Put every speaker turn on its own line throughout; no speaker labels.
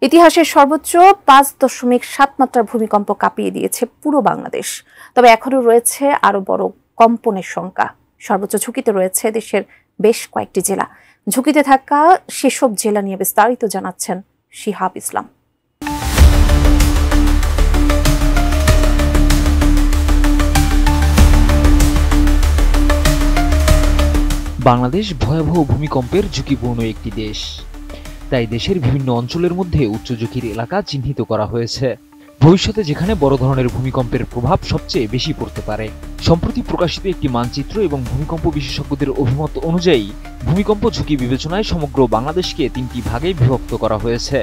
ইতিহাসের সর্বোচ্চ 5.7 মাত্রার ভূমিকম্প কাঁপিয়ে দিয়েছে পুরো বাংলাদেশ। তবে এখনো রয়েছে আরো বড় কম্পনের শঙ্কা। সর্বোচ্চ ঝুঁকিতে রয়েছে দেশের বেশ কয়েকটি জেলা। ঝুঁকিতে থাকা সেসব জেলা নিয়ে বিস্তারিত জানাচ্ছেন শিহাব ইসলাম।
বাংলাদেশ ভয়াবহ ভূমিকম্পের ঝুঁকিপূর্ণ একটি দেশ। তাই দেশের বিভিন্ন অঞ্চলের মধ্যে উচ্চ ঝুঁকির এলাকা চিহ্নিত করা হয়েছে, ভবিষ্যতে যেখানে বড় ধরনের ভূমিকম্পের প্রভাব সবচেয়ে বেশি পড়তে পারে। সম্প্রতি প্রকাশিত একটি মানচিত্র এবং ভূমিকম্প বিশেষজ্ঞদের অভিমত অনুযায়ী ভূমিকম্প ঝুঁকি বিবেচনায় সমগ্র বাংলাদেশকে 3টি ভাগে বিভক্ত করা হয়েছে।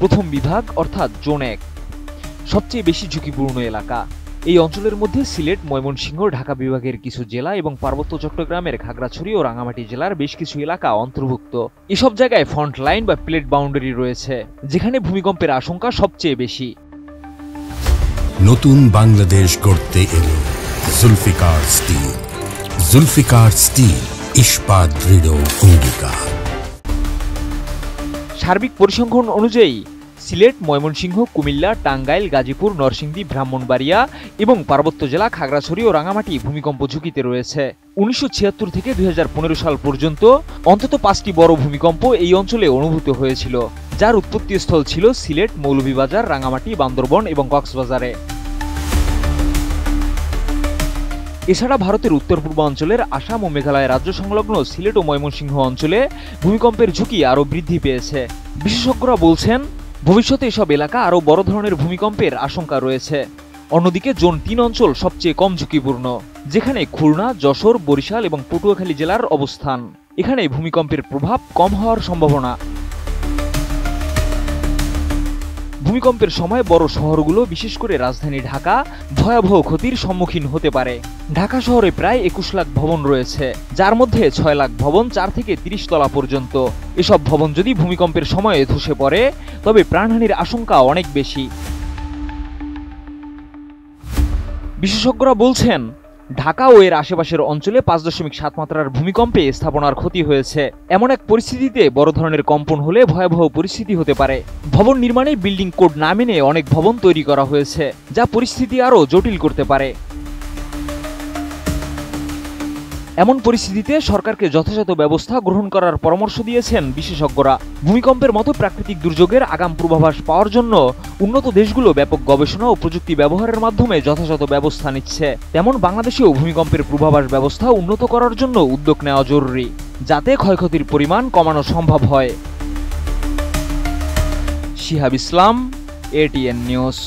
প্রথম বিভাগ অর্থাৎ জোন 1, সবচেয়ে বেশি ঝুঁকিপূর্ণ এলাকা। এই অঞ্চলের মধ্যে সিলেট, ময়মনসিংহ, ঢাকা বিভাগের কিছু জেলা এবং পার্বত্য চট্টগ্রামের খাগড়াছড়ি ও রাঙামাটি জেলার বেশ কিছু এলাকা অন্তর্ভুক্ত। এসব জায়গায় ফ্রন্ট লাইন বা প্লেট বাউন্ডারি রয়েছে, যেখানে ভূমিকম্পের আশঙ্কা সবচেয়ে বেশি।
নতুন বাংলাদেশ গড়তে এলো জুলফিকার স্টিল। জুলফিকার স্টিল, ইস্পাত দৃঢ় অঙ্গীকার।
সার্বিক পরিসংখ্যান অনুযায়ী সিলেট, ময়মনসিংহ, কুমিল্লা, টাঙ্গাইল, গাজীপুর, নরসিংদী, ব্রাহ্মণবাড়িয়া এবং পার্বত্য জেলা খাগড়াছড়ি ও রাঙামাটি ভূমিকম্প ঝুঁকিতে রয়েছে। 1976 থেকে 2015 সাল পর্যন্ত অন্তত 5টি বড় ভূমিকম্প এই অঞ্চলে অনুভূত হয়েছিল, যার উৎপত্তিস্থল ছিল সিলেট, মৌলভীবাজার, রাঙামাটি, বান্দরবন এবং কক্সবাজারে। এছাড়া ভারতের উত্তর পূর্বাঞ্চলের আসাম ও মেঘালয় রাজ্য সংলগ্ন সিলেট ও ময়মনসিংহ অঞ্চলে ভূমিকম্পের ঝুঁকি আরও বৃদ্ধি পেয়েছে। বিশেষজ্ঞরা বলছেন, ভবিষ্যতে এসব এলাকা আরও বড় ধরনের ভূমিকম্পের আশঙ্কা রয়েছে। অন্যদিকে জোন 3 অঞ্চল সবচেয়ে কম ঝুঁকিপূর্ণ, যেখানে খুলনা, যশোর, বরিশাল এবং পটুয়াখালী জেলার অবস্থান। এখানে ভূমিকম্পের প্রভাব কম হওয়ার সম্ভাবনা। ভূমিকম্পের সময় বড় শহরগুলো, বিশেষ করে রাজধানী ঢাকা, ভয়াবহ ক্ষতির সম্মুখীন হতে পারে। ঢাকা শহরে প্রায় 21 লাখ ভবন রয়েছে, যার মধ্যে 6 লাখ ভবন 4 থেকে 30 তলা পর্যন্ত। এসব ভবন যদি ভূমিকম্পের সময়ে ধসে পড়ে, তবে প্রাণহানির আশঙ্কা অনেক বেশি। বিশেষজ্ঞরা বলছেন, ঢাকা ও এর আশেপাশের অঞ্চলে 5.7 মাত্রার ভূমিকম্পে স্থাপনার ক্ষতি হয়েছে। এমন এক পরিস্থিতিতে বড় ধরনের কম্পন হলে ভয়াবহ পরিস্থিতি হতে পারে। ভবন নির্মাণে বিল্ডিং কোড না মেনে অনেক ভবন তৈরি করা হয়েছে, যা পরিস্থিতি আরও জটিল করতে পারে। এমন পরিস্থিতিতে সরকারকে যথাযথ ব্যবস্থা গ্রহণ করার পরামর্শ দিয়েছেন বিশেষজ্ঞরা। ভূমিকম্পের মতো প্রাকৃতিক দুর্যোগের আগাম পূর্বাভাস পাওয়ার জন্য উন্নত দেশগুলো ব্যাপক গবেষণা ও প্রযুক্তি ব্যবহারের মাধ্যমে যথাযথ ব্যবস্থা নিচ্ছে। তেমন বাংলাদেশেও ভূমিকম্পের পূর্বাভাস ব্যবস্থা উন্নত করার জন্য উদ্যোগ নেওয়া জরুরি, যাতে ক্ষয়ক্ষতির পরিমাণ কমানো সম্ভব হয়। শিহাব ইসলাম, ATN নিউজ।